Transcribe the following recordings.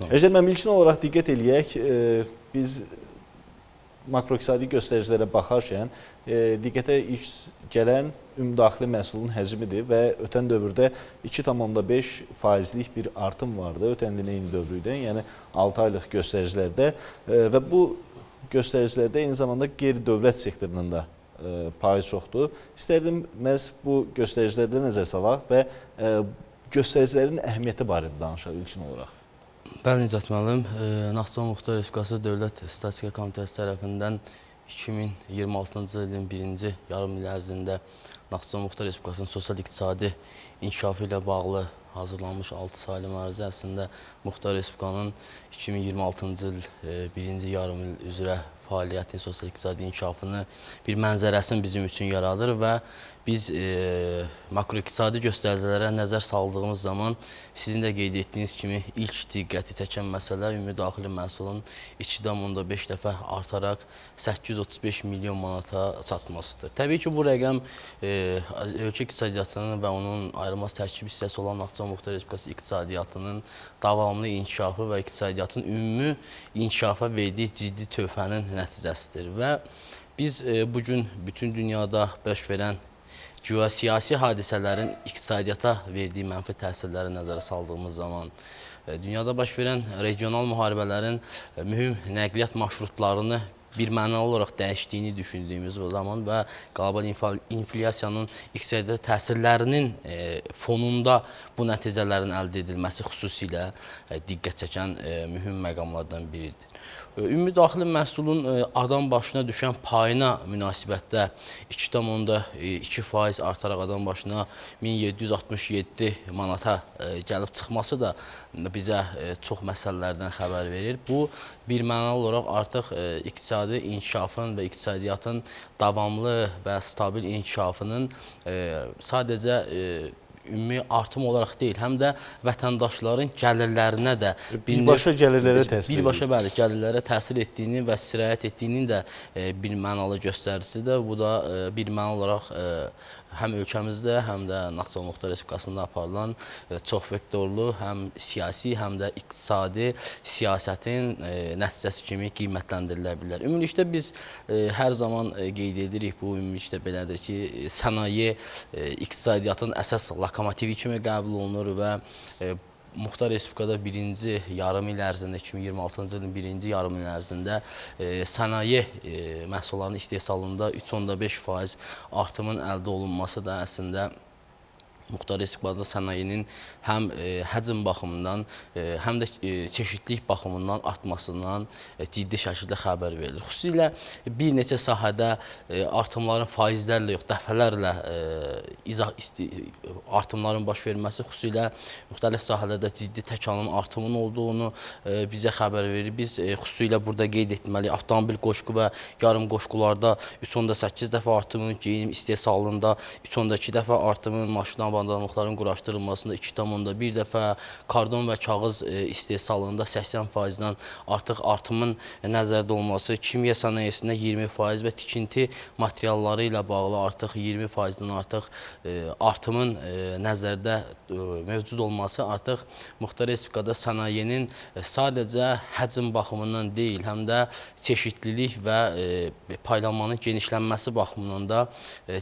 Əcəl, mən ilkin olaraq diqqət eləyək, biz makroiqtisadi göstəricilərə baxarkən diqqətə ilk gələn ümumdaxili məhsulun həcmidir və ötən dövrdə 2,5%lik bir artım vardı ötən ilin eyni dövründən, yəni 6 aylıq göstəricilərdə və bu göstəricilərdə eyni zamanda qeyri-dövlət sektorunun da payı çoxdur. İstərdim məhz bu göstəricilərdə nəzər salaq və göstəricilərin əhəmiyyəti barədə danışaq ilkin olaraq. Bəli, Nicat müəllim, Naxçıvan Muxtar Respublikası Dövlət Statistika Komitəsi tərəfindən 2026-cı ilin birinci yarım il ərzində Naxçıvan Muxtar Respublikasının sosial-iqtisadi inkişafı ilə bağlı hazırlanmış 6 saylı müərizə əslində Muxtar Respublikanın 2026-cı il birinci yarım il üzrə fəaliyyətin, sosial-iqtisadi inkişafını bir mənzərəsini bizim üçün yaradır və biz makroiqtisadi göstəricilərə nəzər saldığımız zaman sizin də qeyd etdiyiniz kimi ilk diqqəti çəkən məsələ ümumi daxili məhsulun 2,5 dəfə artaraq 835 milyon manata çatmasıdır. Təbii ki, bu rəqəm ölkə iqtisadiyyatının və onun ayrılmaz tərkib hissəsi olan Naxçıvan Muxtar Respublikası iqtisadiyyatının davamlı inkişafı və iqtisadiyyatın ümumi inkişafa verdiyi ciddi töhfənin nəticəsidir və biz bugün bütün dünyada baş verən geosiyasi hadisələrin iqtisadiyyata verdiyi mənfi təsirləri nəzərə saldığımız zaman, dünyada baş verən regional müharibələrin mühüm nəqliyyat marşrutlarını bir mənalı olaraq dəyişdiyini düşündüyümüz zaman və qlobal inflyasiyanın iqtisadiyyata təsirlərinin fonunda bu nəticələrin əldə edilməsi xüsusilə diqqət çəkən mühüm məqamlardan biridir. Ümumi daxili məhsulun adam başına düşən payına münasibətdə 2,2% artaraq adam başına 1767 manata gəlib çıxması da bizə çox məsələlərdən xəbər verir. Bu, bir mənalı olaraq artıq iqtisadi inkişafın və iqtisadiyyatın davamlı və stabil inkişafının sadəcə ümumi artım olaraq deyil, həm də vətəndaşların gəlirlərinə də birbaşa gəlirlərə təsir edir. Birbaşa bəli, gəlirlərə təsir etdiyini və sirayət etdiyinin də bir mənalı göstəricisidir. Bu da bir mənalı olaraq həm ölkəmizdə, həm də Naxçıvan Muxtar Respublikasında aparılan çox vektorlu, həm siyasi, həm də iqtisadi siyasətin nəticəsi kimi qiymətləndirilə bilər. Ümumilikdə biz hər zaman qeyd edirik, bu ümumilikdə belədir ki, sənaye iqtisadiyyatın əsas lokomotivi kimi qəbul olunur və Muxtar Respublikada birinci yarım il ərzində, 2026-cı ilin birinci yarım il ərzində sənaye məhsullarının istehsalında 3,5% artımın əldə olunması da əslində Muxtar Respublikada sənayenin həm həcm baxımından, həm də çeşidlik baxımından artmasından ciddi şəkildə xəbər verilir. Xüsusilə bir neçə sahədə artımların faizlərlə yox, dəfələrlə artımların baş verməsi, xüsusilə müxtəlif sahələrdə ciddi təkanın artımının olduğunu bizə xəbər verir. Biz xüsusilə burada qeyd etməliyik, avtomobil qoşqu və yarım qoşqularda 3,8 dəfə artımın, geyim istehsalında 3,2 dəfə artımın, maşın avadanlıqların quraşdırılmasında 2,1 dəfə, kardon və kağız istehsalında 80%-dən artıq artımın nəzərdə olması, kimya sənayesində 20% və tikinti materialları ilə bağlı artıq 20%-dən artıq artımın nəzərdə mövcud olması artıq Muxtar Respublikada sənayenin sadəcə həcm baxımından deyil, həm də çeşidlilik və paylanmanın genişlənməsi baxımından da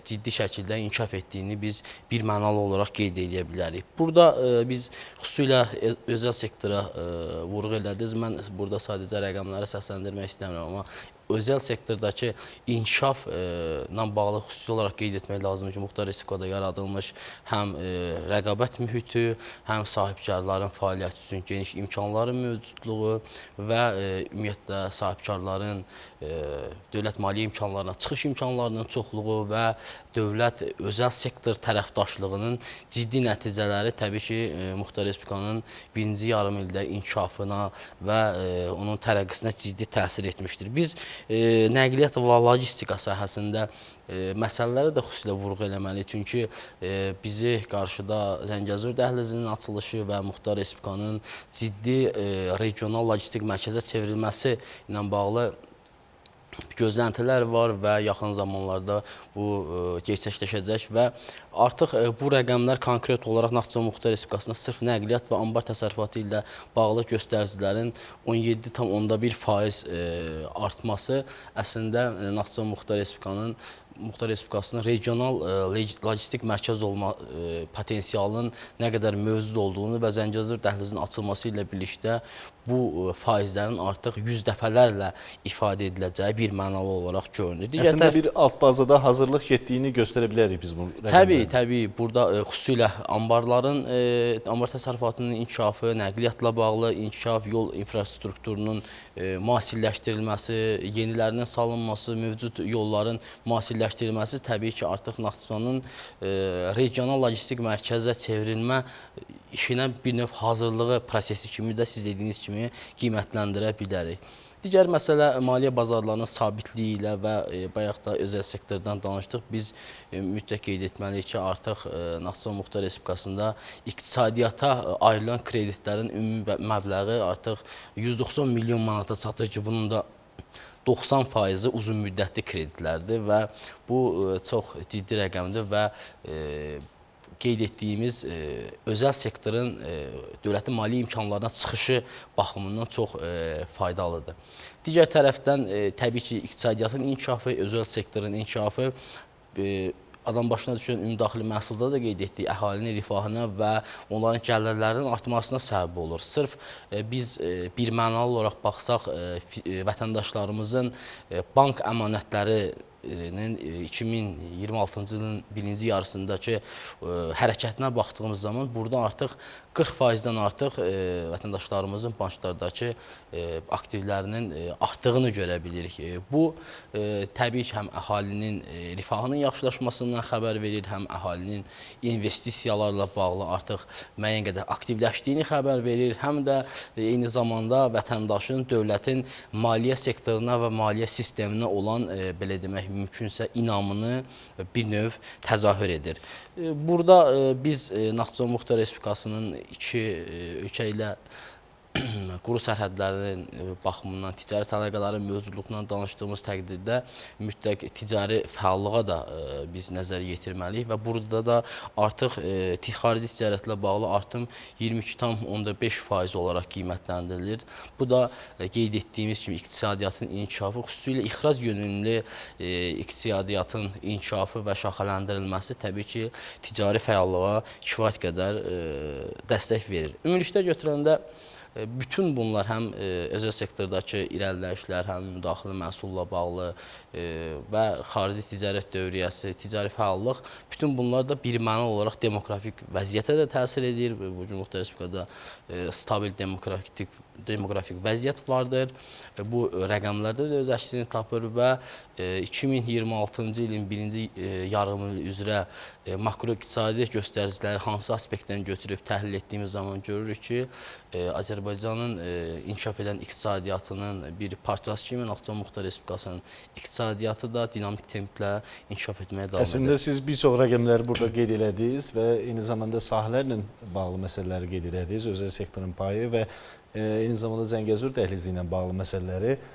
ciddi şəkildə inkişaf etdiyini biz bir mənalı olaraq qeyd edə bilərik. Burada biz xüsusilə özəl sektora vurğu elədiniz. Mən burada sadəcə rəqəmləri səsləndirmək istəmirəm, amma özəl sektorda inkişafla bağlı xüsusi olaraq qeyd etmək lazımdır ki, Muxtar Respublikada yaradılmış həm rəqabət mühiti, həm sahibkarların fəaliyyəti üçün geniş imkanların mövcudluğu və ümumiyyətlə sahibkarların dövlət maliyyə imkanlarına çıxış imkanlarının çoxluğu və dövlət özəl sektor tərəfdaşlığının ciddi nəticələri təbii ki, Muxtar Respublikanın birinci yarım ildə inkişafına və onun tərəqqisinə ciddi təsir etmişdir. Biz nəqliyyat və logistika sahəsində məsələləri də xüsusilə vurğu eləməliyik. Çünki bizi qarşıda Zəngəzur dəhlizinin açılışı və Muxtar Respublikanın ciddi regional logistik mərkəzə çevrilməsi ilə bağlı gözləntilər var və yaxın zamanlarda bu gerçəkləşəcək və artıq bu rəqəmlər konkret olaraq Naxçıvan Muxtar Respublikasında sırf nəqliyyat və anbar təsərrüfatı ilə bağlı göstəricilərin 17,1% artması əslində Naxçıvan Muxtar Respublikasının regional logistik mərkəz olma potensialının nə qədər mövcud olduğunu və Zəngəzur dəhlizinin açılması ilə birlikdə bu faizlərin artıq 100 dəfələrlə ifadə ediləcəyi bir mənalı olaraq görünür. Əslində bir alt bazada hazırlıq getdiyini göstərə bilərik biz bu rəqəmləri. Təbii. Burada xüsusilə anbarların, anbar təsərrüfatının inkişafı, nəqliyyatla bağlı inkişaf, yol infrastrukturunun müasirləşdirilməsi, yenilərinin salınması, mövcud yolların müasirləşdirilməsi təbii ki, artıq Naxçıvanın regional logistik mərkəzə çevrilmə işinə bir növ hazırlığı prosesi kimi də siz dediyiniz kimi qiymətləndirə bilərik. Digər məsələ maliyyə bazarlarının sabitliyi ilə və bayaq da özəl sektordan danışdıq. Biz mütləq qeyd etməliyik ki, artıq Naxçıvan Muxtar Respublikasında iqtisadiyyata ayrılan kreditlərin ümumi məbləği artıq 190 milyon manata çatır ki, bunun da 90%-i uzun müddətli kreditlərdir və bu çox ciddi rəqəmdir və qeyd etdiyimiz özəl sektorun dövlətin maliyyə imkanlarına çıxışı baxımından çox faydalıdır. Digər tərəfdən təbii ki, iqtisadiyyatın inkişafı, özəl sektorun inkişafı adam başına düşən ümumdaxili məhsulda da qeyd etdik, əhalinin rifahına və onların gəlirlərinin artmasına səbəb olur. Sırf biz bir mənalı olaraq baxsaq, vətəndaşlarımızın bank əmanətləri 2026-cı ilin birinci yarısındakı hərəkətinə baxdığımız zaman burada artıq 40%-dən artıq vətəndaşlarımızın banklardakı aktivlərinin artdığını görə bilirik. Bu təbii ki, həm əhalinin rifahının yaxşılaşmasından xəbər verir, həm əhalinin investisiyalarla bağlı artıq müəyyən qədər aktivləşdiyini xəbər verir, həm də eyni zamanda vətəndaşın dövlətin maliyyə sektoruna və maliyyə sisteminə olan belə demək mümkünsə inamını bir növ təzahür edir. Burada biz Naxçıvan Muxtar Respublikasının iki ölkə ilə quru sərhədlərinin baxımından, ticarət əlaqələrinin mövcudluğundan danışdığımız təqdirdə mütləq ticari fəallığa da biz nəzər yetirməliyik və burada da artıq xarici ticarətlə bağlı artım 22,5% olaraq qiymətləndirilir. Bu da qeyd etdiyimiz kimi iqtisadiyyatın inkişafı, xüsusilə ixrac yönümlü iqtisadiyyatın inkişafı və şaxələndirilməsi təbii ki, ticari fəallığa kifayət qədər dəstək verir. Ümumilikdə götürəndə bütün bunlar həm özəl sektordakı irəliləyişlər, həm daxili məhsulla bağlı və xarici ticarət dövriyyəsi, ticari fəallıq, bütün bunlar da birmənalı olaraq demoqrafik vəziyyətə də təsir edir. Bu Muxtar Respublikada stabil demoqrafik vəziyyət vardır. Bu rəqəmlərdə də öz əksini tapır və 2026-cı ilin birinci yarımı üzrə makroiqtisadi göstəriciləri hansı aspektdən götürüb təhlil etdiyimiz zaman görürük ki, Azərbaycanın inkişaf edən iqtisadiyyatının bir parçası kimi Naxçıvan Muxtar Respublikasının iqtisadiyyatı da dinamik templə inkişaf etməyə davam edir. Əslində siz bir çox rəqəmləri burada qeyd elədiniz və eyni zamanda sahələrlə bağlı məsələləri qeyd elədiniz, özəl sektorun payı və eyni zamanda Zəngəzur dəhlizi ilə bağlı məsələləri.